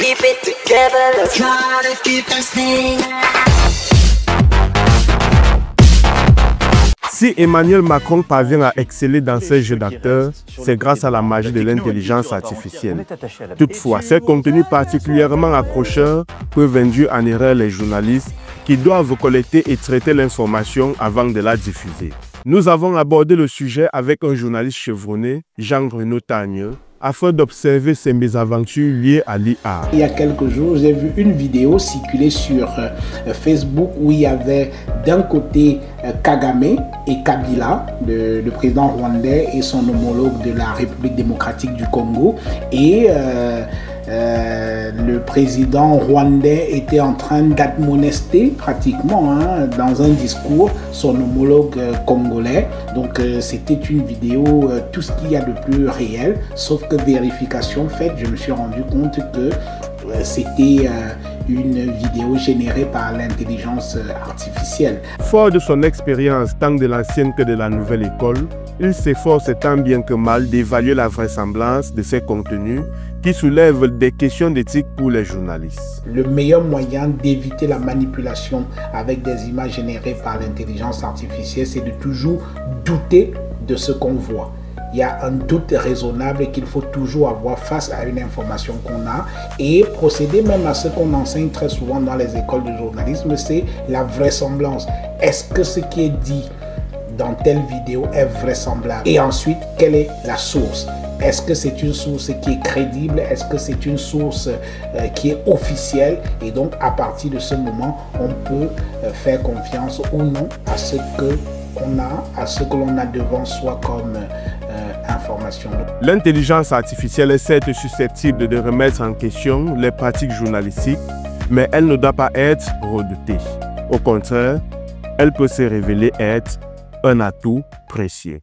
keep it together. Let's try to keep this thing. Si Emmanuel Macron parvient à exceller dans ses jeux d'acteurs, c'est grâce à la magie de l'intelligence artificielle. Toutefois, ces contenus particulièrement accrocheurs peuvent induire en erreur les journalistes qui doivent collecter et traiter l'information avant de la diffuser. Nous avons abordé le sujet avec un journaliste chevronné, Jean-Renaud Tagneux, afin d'observer ces mésaventures liées à l'IA. Il y a quelques jours, j'ai vu une vidéo circuler sur Facebook où il y avait d'un côté Kagame et Kabila, le président rwandais et son homologue de la République démocratique du Congo, et le président rwandais était en train d'admonester pratiquement dans un discours son homologue congolais. Donc c'était une vidéo, tout ce qu'il y a de plus réel, sauf que vérification faite, je me suis rendu compte que c'était une vidéo générée par l'intelligence artificielle. Fort de son expérience tant de l'ancienne que de la nouvelle école, il s'efforce tant bien que mal d'évaluer la vraisemblance de ces contenus qui soulèvent des questions d'éthique pour les journalistes. Le meilleur moyen d'éviter la manipulation avec des images générées par l'intelligence artificielle, c'est de toujours douter de ce qu'on voit. Il y a un doute raisonnable qu'il faut toujours avoir face à une information qu'on a et procéder même à ce qu'on enseigne très souvent dans les écoles de journalisme, c'est la vraisemblance. Est-ce que ce qui est dit dans telle vidéo est vraisemblable? Et ensuite, quelle est la source? Est-ce que c'est une source qui est crédible? Est-ce que c'est une source qui est officielle? Et donc, à partir de ce moment, on peut faire confiance ou non à ce qu'on a, à ce que l'on a devant soi comme information. L'intelligence artificielle est certes susceptible de remettre en question les pratiques journalistiques, mais elle ne doit pas être redoutée. Au contraire, elle peut se révéler être un atout précieux.